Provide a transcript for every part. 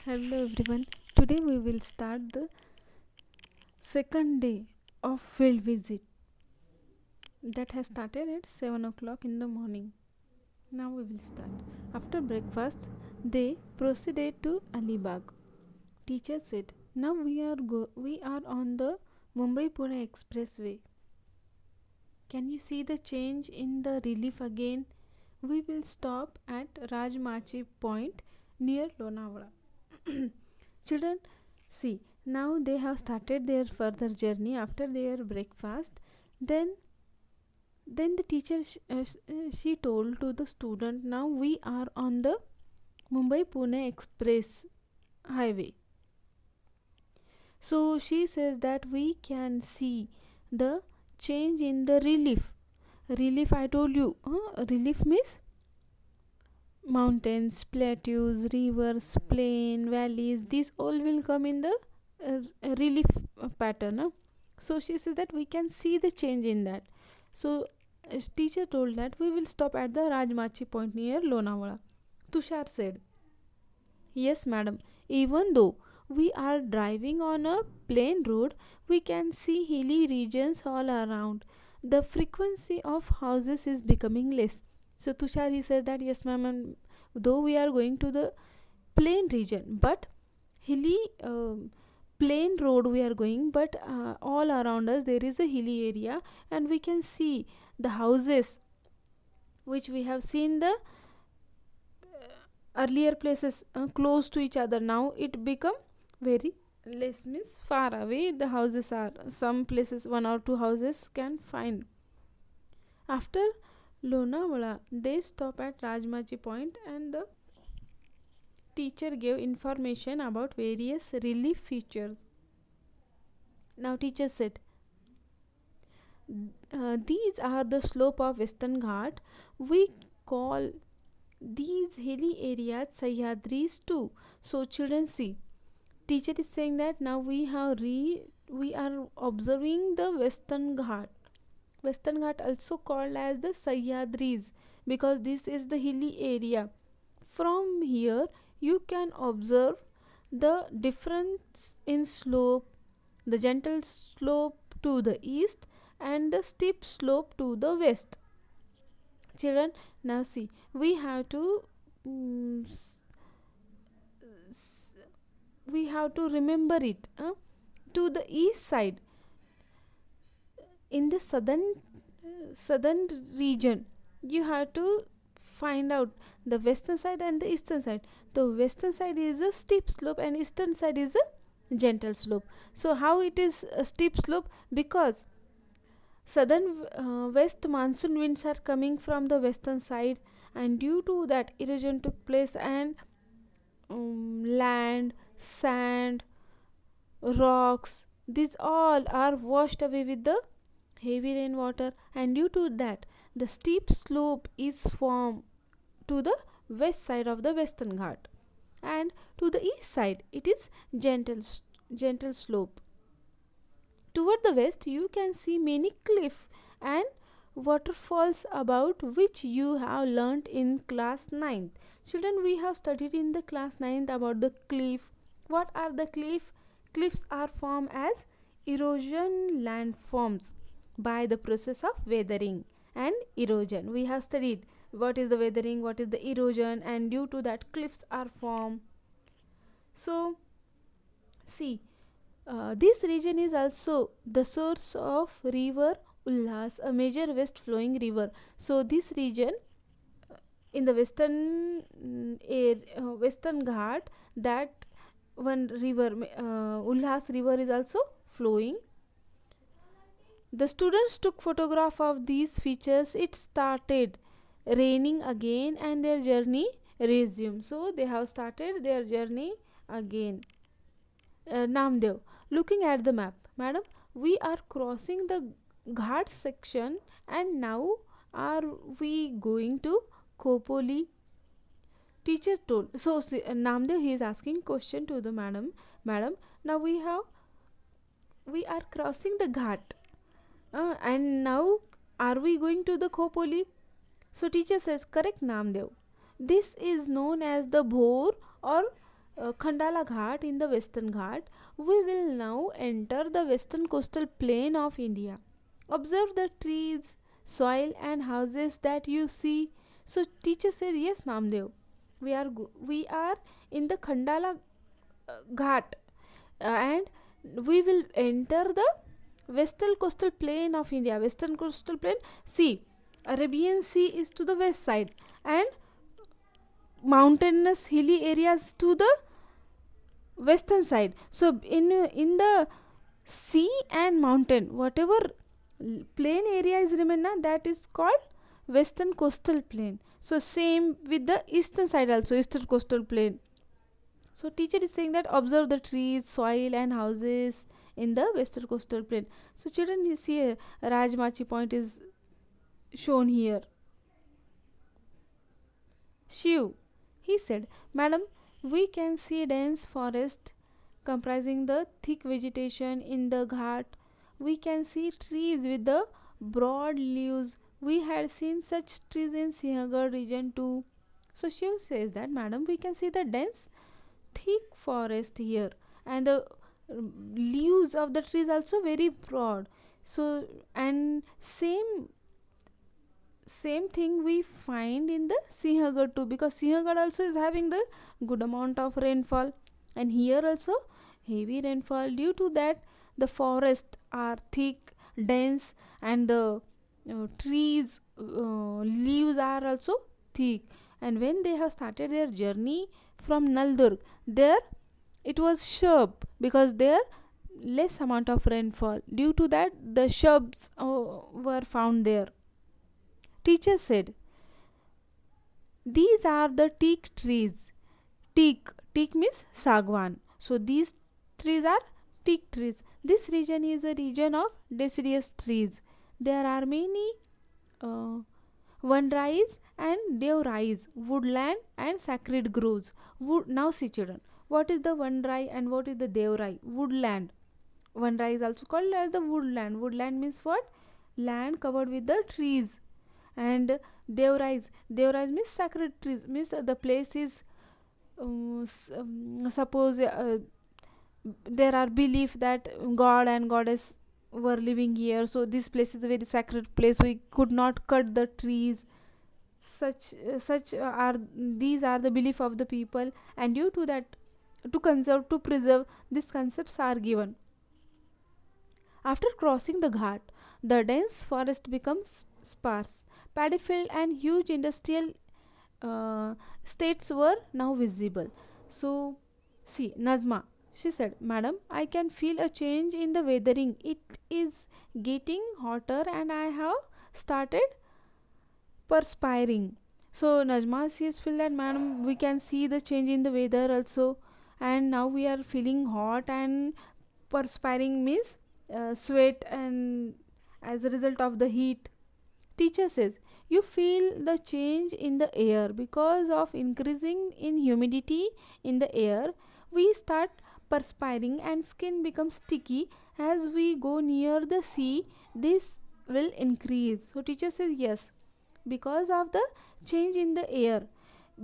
Hello everyone. Today we will start the second day of field visit that has started at 7 o'clock in the morning. Now we will start. After breakfast, they proceeded to Alibag. Teacher said, "Now we are on the Mumbai Pune Expressway. Can you see the change in the relief again? We will stop at Rajmachi Point near Lonavala." Children, see, now they have started their further journey after their breakfast. Then the teacher she told to the student, "Now we are on the Mumbai Pune Express highway." So she says that we can see the change in the relief. Relief, I told you, relief means mountains, plateaus, rivers, plain, valleys. These all will come in the relief pattern. So she says that we can see the change in that. So teacher told that we will stop at the Rajmachi Point near Lonavala. Tushar said, "Yes, madam. Even though we are driving on a plain road, we can see hilly regions all around. The frequency of houses is becoming less." So Tushar he said that yes, ma'am, and though we are going to the plain region, but hilly plain road we are going, but all around us there is a hilly area, and we can see the houses which we have seen the earlier places close to each other. Now it become very less, means far away the houses are. Some places one or two houses can find. After Lonavala, they stop at Rajmachi Point, and the teacher gave information about various relief features. Now teacher said, "These are the slope of Western Ghat. We call these hilly areas Sahyadris too." So children, see, teacher is saying that now we are observing the Western Ghat. Western Ghat also called as the Sahyadris, because this is the hilly area. From here you can observe the difference in slope, the gentle slope to the east and the steep slope to the west. Children, now see, we have to we have to remember it. To the east side, in the southern region, you have to find out the western side and the eastern side. The western side is a steep slope and eastern side is a gentle slope. So how it is a steep slope? Because southern west monsoon winds are coming from the western side, and due to that erosion took place, and land, sand, rocks, these all are washed away with the heavy rainwater, and due to that the steep slope is formed to the west side of the Western Ghat, and to the east side it is gentle slope. Toward the west you can see many cliff and waterfalls, about which you have learnt in class 9th. Children, we have studied in the class 9th about the cliff. What are the cliff? Cliffs are formed as erosion landforms by the process of weathering and erosion. We have studied what is the weathering, what is the erosion, and due to that cliffs are formed. So see, this region is also the source of river Ulhas, a major west flowing river. So this region in the western Ghat, that one river, Ulhas river, is also flowing. The students took photograph of these features. It started raining again and their journey resumed. So they have started their journey again. Namdev, looking at the map, "Madam, we are crossing the Ghat section, and now are we going to Khopoli?" Teacher told. So Namdev, he is asking question to the madam. "Madam, now we are crossing the Ghat, and now are we going to the Khopoli?" So teacher says, "Correct, Namdev. This is known as the Bhor or Khandala Ghat in the Western Ghat, we will now enter the western coastal plain of India. Observe the trees, soil, and houses that you see. So, teacher said, "Yes, Namdev, we are in the Khandala Ghat, and we will enter the western coastal plain of India." Western coastal plain, see, Arabian Sea is to the west side, and mountainous hilly areas to the western side. So in the sea and mountain, whatever plain area is remain, that is called western coastal plain. So same with the eastern side also, eastern coastal plain. So teacher is saying that observe the trees, soil, and houses in the western coastal plain. So children, you see Rajmachi point is shown here. Shiv, he said, "Madam, we can see dense forest comprising the thick vegetation in the ghat. We can see trees with the broad leaves. We had seen such trees in Sinhagad region too." So Shiv says that, "Madam, we can see the dense thick forest here, and the leaves of the trees also very broad. So and same thing we find in the Sinhagad too, because Sinhagad also is having the good amount of rainfall, and here also heavy rainfall. Due to that, the forests are thick, dense, and the trees leaves are also thick. And when they have started their journey from Naldurg, there it was shrub, because there less amount of rainfall. Due to that, the shrubs were found there. Teacher said, "These are the teak trees." Teak means sagwan. So these trees are teak trees. This region is a region of deciduous trees. There are many uh, vanrais and devrais, woodland and sacred groves. Now see children, what is the vanrai and what is the devrai? Woodland. Vanrai is also called as the woodland. Woodland means what? Land covered with the trees. And devrais means sacred trees, means the place is suppose there are belief that god and goddess were living here, so this place is a very sacred place, we could not cut the trees. Such are these are the belief of the people, and due to that, to conserve, to preserve, these concepts are given. After crossing the ghat, the dense forest becomes sparse. Paddy field and huge industrial states were now visible. So, see, Nazma, she said, "Madam, I can feel a change in the weathering. It is getting hotter and I have started perspiring." So, Najma says, "Feel that, madam, we can see the change in the weather also, and now we are feeling hot, and perspiring means sweat, and as a result of the heat." Teacher says, "You feel the change in the air because of increasing in humidity in the air. We start perspiring and skin becomes sticky. As we go near the sea, this will increase." So teacher says, yes, because of the change in the air,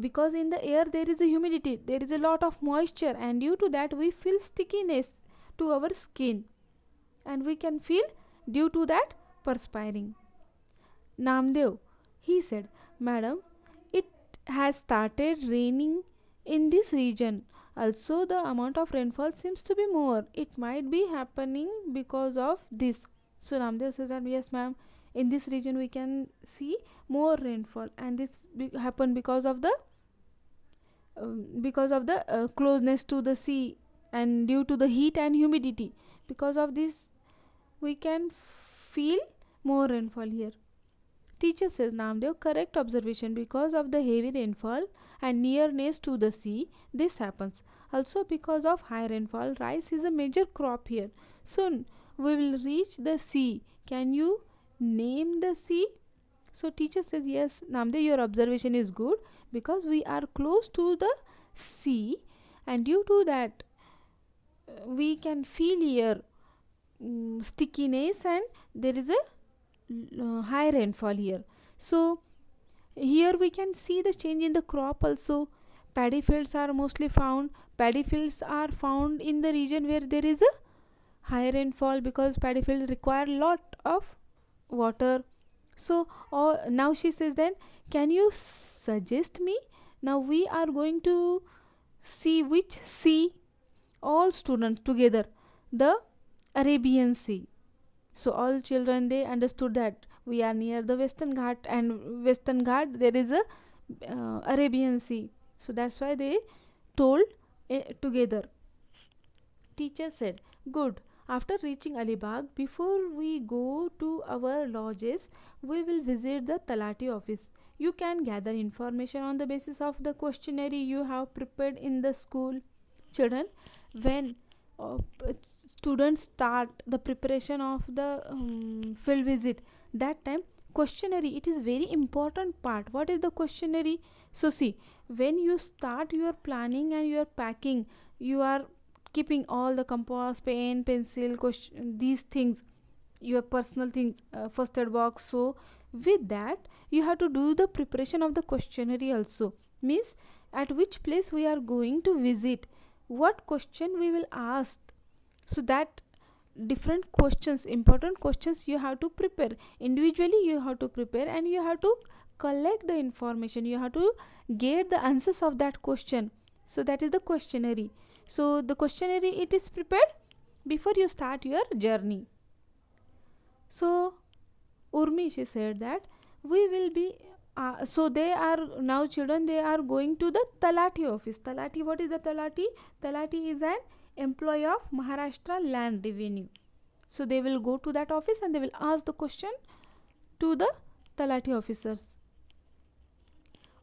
because in the air there is a humidity, there is a lot of moisture, and due to that we feel stickiness to our skin, and we can feel due to that perspiring. Namdev, he said, "Madam, it has started raining in this region. Also, the amount of rainfall seems to be more. It might be happening because of this." So Namdev says that, "Yes, ma'am, in this region we can see more rainfall, and this happen because of the closeness to the sea, and due to the heat and humidity. Because of this, we can feel more rainfall here." Teacher says, "Namdev, correct observation. Because of the heavy rainfall and nearness to the sea, this happens. Also, because of high rainfall, rice is a major crop here. Soon we will reach the sea. Can you name the sea?" So teacher says, "Yes, Namdev, your observation is good, because we are close to the sea, and due to that, we can feel here stickiness, and there is a high rainfall here. So here we can see the change in the crop also. paddy fields are mostly found. Paddy fields are found in the region where there is a high rainfall, because paddy fields require lot of water. So now she says, then can you suggest me, now we are going to see which sea, all students together, the Arabian Sea. So all children, they understood that we are near the Western Ghat, and Western Ghat there is a Arabian Sea. So that's why they told together. Teacher said, good. After reaching Alibag, before we go to our lodges, we will visit the Talati office. You can gather information on the basis of the questionnaire you have prepared in the school. Children, when students start the preparation of the field visit, that time questionnaire, it is very important part. What is the questionnaire? So see, when you start your planning and your packing, you are keeping all the compass, pen, pencil, question, these things, your personal things, first aid box. So with that, you have to do the preparation of the questionnaire also. Means at which place we are going to visit, what question we will ask. So that different questions, important questions, you have to prepare individually. You have to prepare, and you have to collect the information. You have to get the answers of that question. So that is the questionnaire. So the questionnaire, it is prepared before you start your journey. So Urmi, she said that we will be so they are now, children, they are going to the Talati office. Talati, what is the Talati? Talati is an employee of Maharashtra Land Revenue. So they will go to that office and they will ask the question to the Talati officers.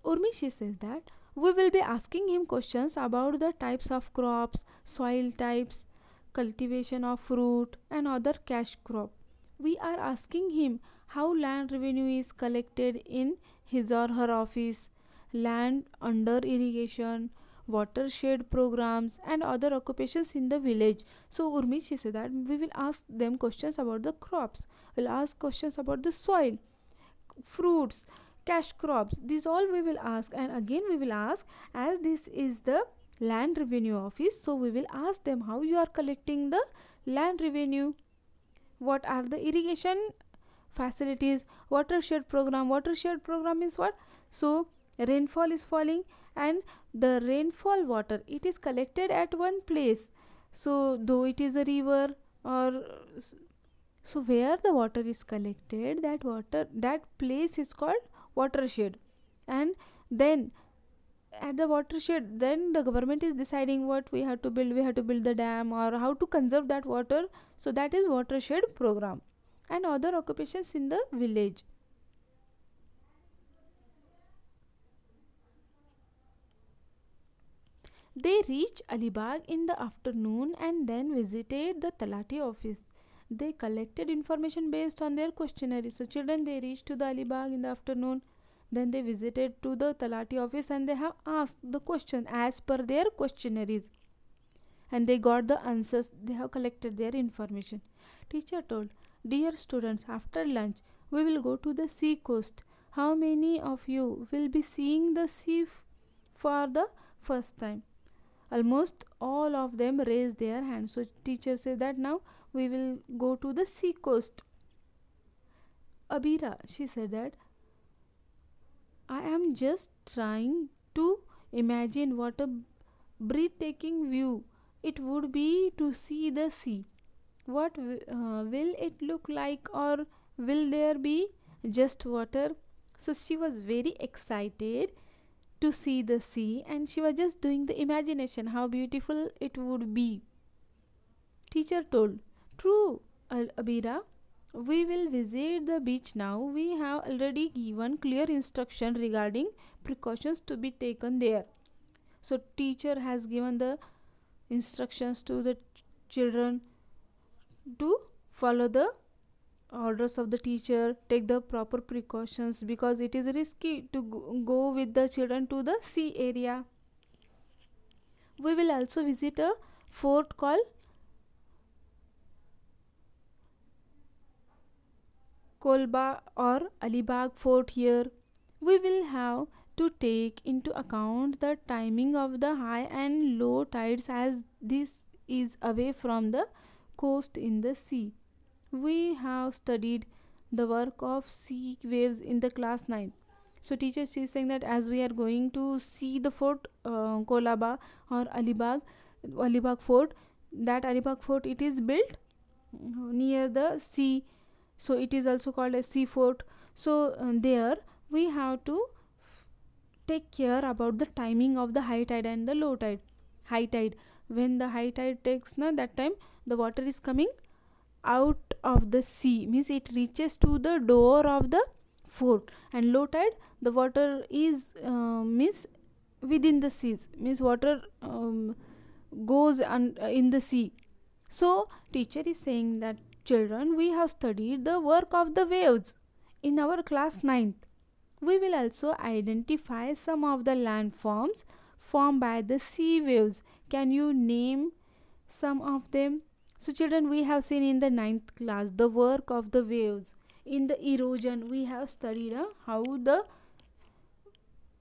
Urmi, she says that we will be asking him questions about the types of crops, soil types, cultivation of fruit and other cash crop. We are asking him how land revenue is collected in his or her office, land under irrigation, watershed programs and other occupations in the village. So Urmi, she said that we will ask them questions about the crops, we'll ask questions about the soil, fruits, cash crops, these all we will ask. And again we will ask, as this is the land revenue office, so we will ask them how you are collecting the land revenue, what are the irrigation facilities, watershed program is what? So rainfall is falling, and the rainfall water, it is collected at one place. So though it is a river or so where the water is collected, that water, that place is called watershed. And then at the watershed, then the government is deciding what we have to build. We have to build the dam or how to conserve that water. So that is watershed program. And other occupations in the village. They reached Alibag in the afternoon and then visited the Talati office. They collected information based on their questionnaire. So children, they reached to the Alibag in the afternoon, then they visited to the Talati office and they have asked the question as per their questionnaires, and they got the answers. They have collected their information. Teacher told, dear students, after lunch we will go to the sea coast. How many of you will be seeing the sea for the first time? Almost all of them raised their hands. So teacher said that now we will go to the sea coast. Abira, she said that I am just trying to imagine what a breathtaking view it would be to see the sea. What will it look like, or will there be just water? So she was very excited to see the sea, and she was just doing the imagination how beautiful it would be. Teacher told, true, Abira, we will visit the beach now. We have already given clear instruction regarding precautions to be taken there. So teacher has given the instructions to the children to follow the orders of the teacher, take the proper precautions, because it is risky to go with the children to the sea area. We will also visit a fort called Kolba or Alibag fort here. We will have to take into account the timing of the high and low tides, as this is away from the coast in the sea. We have studied the work of sea waves in the class 9. So teacher is saying that as we are going to see the fort, Kolaba or Alibag fort, that Alibag fort, it is built near the sea, so it is also called a sea fort. So there we have to take care about the timing of the high tide and the low tide. High tide, when the high tide takes, that time the water is coming out of the sea, means it reaches to the door of the fort, and low tide the water is means within the seas, means water goes in the sea. So teacher is saying that children, we have studied the work of the waves in our class 9th. We will also identify some of the landforms formed by the sea waves. Can you name some of them? So children, we have seen in the 9th class the work of the waves. In the erosion, we have studied how the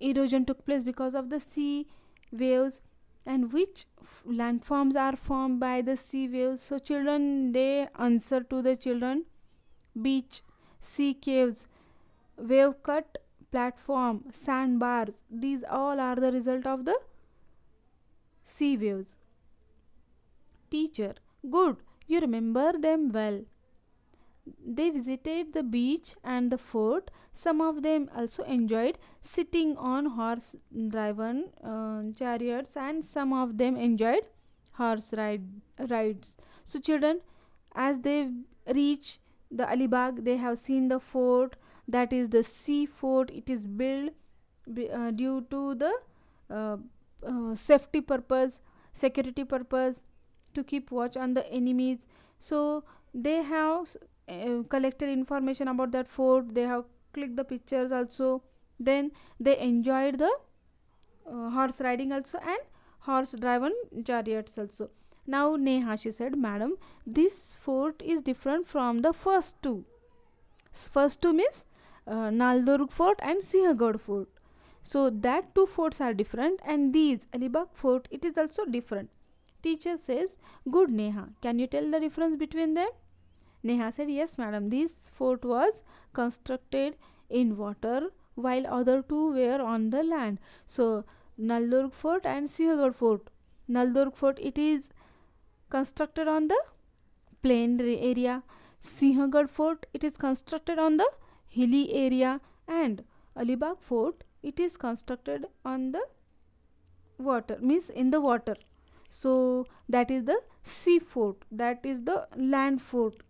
erosion took place because of the sea waves, and which landforms are formed by the sea waves. So children, they answer to the children: beach, sea caves, wave cut platform, sandbars. These all are the result of the sea waves. Teacher: good, you remember them well. They visited the beach and the fort. Some of them also enjoyed sitting on horse driven chariots, and some of them enjoyed rides. So children, as they reach the Alibag, they have seen the fort, that is the sea fort. It is built due to the safety purpose, security purpose, to keep watch on the enemies. So they have collected information about that fort, they have clicked the pictures also, then they enjoyed the horse riding also and horse driven chariots also. Now Neha, she said, madam, this fort is different from the first two. First two means Naldurg fort and Sinhagad fort. So that two forts are different, and these Alibag fort, it is also different. Teacher says, good Neha, can you tell the difference between them? Neha said, yes madam, this fort was constructed in water while other two were on the land. So Naldurg fort and Sinhagad fort. Naldurg fort, it is constructed on the plain area. Sinhagad fort, it is constructed on the hilly area, and Alibag fort, it is constructed on the water, means in the water. So that is the sea fort, that is the land fort.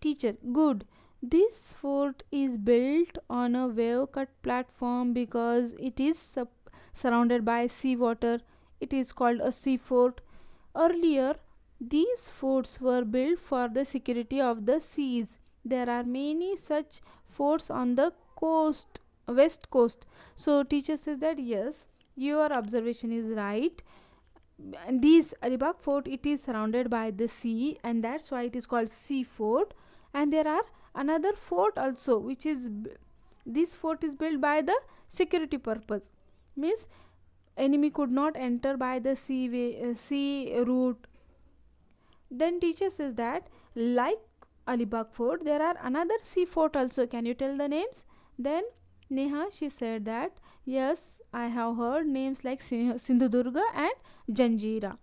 Teacher, good. This fort is built on a wave cut platform because it is surrounded by sea water. It is called a sea fort. Earlier, these forts were built for the security of the seas. There are many such forts on the west coast. So teacher says that yes, your observation is right. This Alibag fort, it is surrounded by the sea, and that's why it is called sea fort. And there are another fort also, which is this fort is built by the security purpose, means enemy could not enter by the sea route. Then teacher says that like Alibag fort, there are another sea fort also. Can you tell the names? Then Neha, she said that yes, I have heard names like Sindhudurga and Janjira.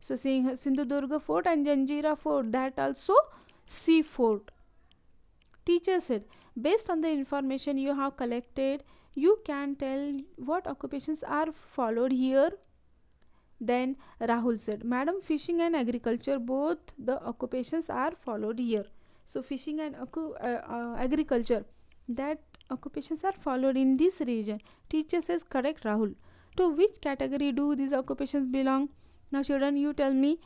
So Sindhudurga fort and Janjira fort, that also sea fort. Teacher said, based on the information you have collected, you can tell what occupations are followed here. Then Rahul said, madam, fishing and agriculture, both the occupations are followed here. So fishing and agriculture, that occupations are followed in this region. Teacher says, correct Rahul. To which category do these occupations belong? Now children, you tell me,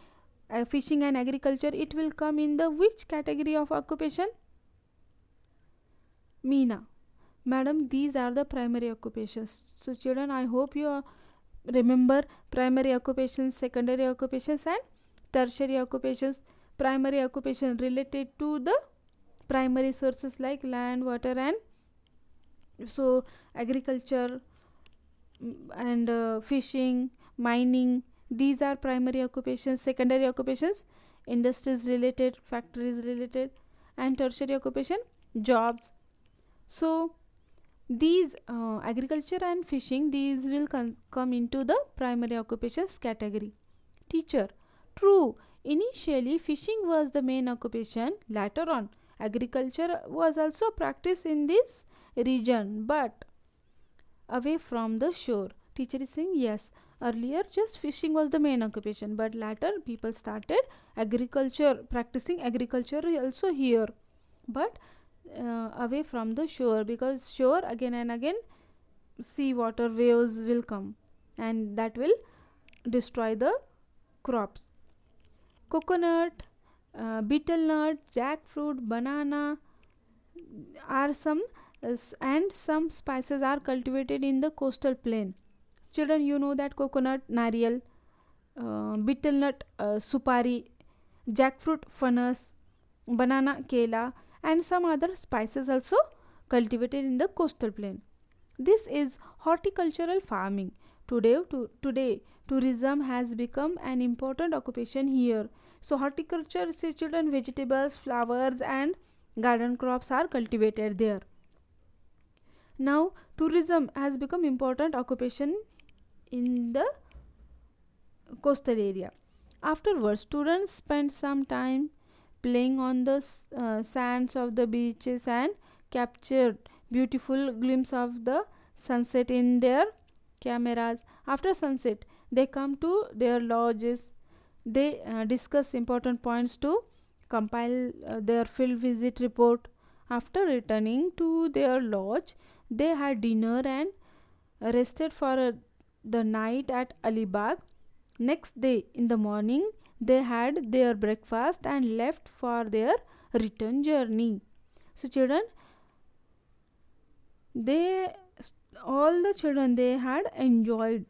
fishing and agriculture, it will come in the which category of occupation? Meena, madam, these are the primary occupations. So children, I hope you remember primary occupations, secondary occupations and tertiary occupations. Primary occupation related to the primary sources like land, water and So agriculture, and fishing, mining, these are primary occupations. Secondary occupations, industries related, factories related. And tertiary occupation, jobs. So these agriculture and fishing, these will come into the primary occupations category. Teacher: true, initially fishing was the main occupation. Later on, agriculture was also practiced in this region, but away from the shore. Teacher is saying yes. Earlier, just fishing was the main occupation, but later people started agriculture, practicing agriculture also here, but away from the shore, because shore again and again sea water waves will come and that will destroy the crops. Coconut, betel nut, jackfruit, banana are some and some spices are cultivated in the coastal plain. Children, you know that coconut, nariyal, betel nut, supari, jackfruit, fanas, banana, kela, and some other spices also cultivated in the coastal plain. This is horticultural farming. Today, tourism has become an important occupation here. So, horticulture, say children, vegetables, flowers, and garden crops are cultivated there. Now, tourism has become important occupation in the coastal area. Afterwards, students spend some time playing on the sands of the beaches and captured beautiful glimpse of the sunset in their cameras. After sunset, they come to their lodges. They discuss important points to compile their field visit report. After returning to their lodge, they had dinner and rested for the night at Alibag. Next day in the morning, they had their breakfast and left for their return journey. So, children, they all the children, they had enjoyed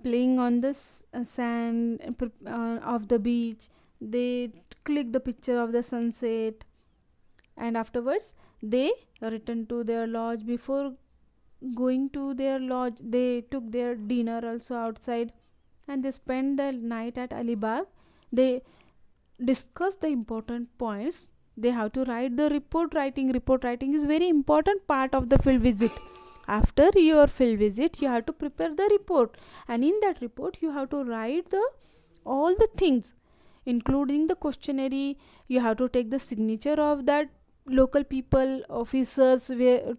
playing on the sand of the beach. They click the picture of the sunset, and afterwards they returned to their lodge. Before going to their lodge, they took their dinner also outside, and they spent the night at Alibag. They discussed the important points. They have to write the report writing is very important part of the field visit. After your field visit, you have to prepare the report, and in that report you have to write the all the things, including the questionnaire. You have to take the signature of that local people, officers, where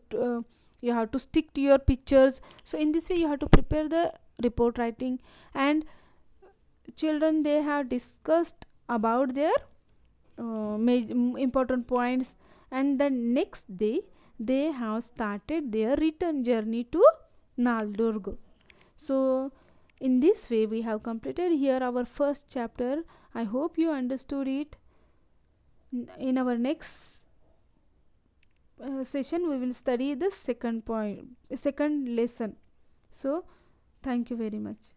you have to stick to your pictures. So in this way you have to prepare the report writing. And children, they have discussed about their important points, and the next day they have started their return journey to Naldurg. So in this way we have completed here our first chapter. I hope you understood it. In our next session we will study the second lesson. So thank you very much.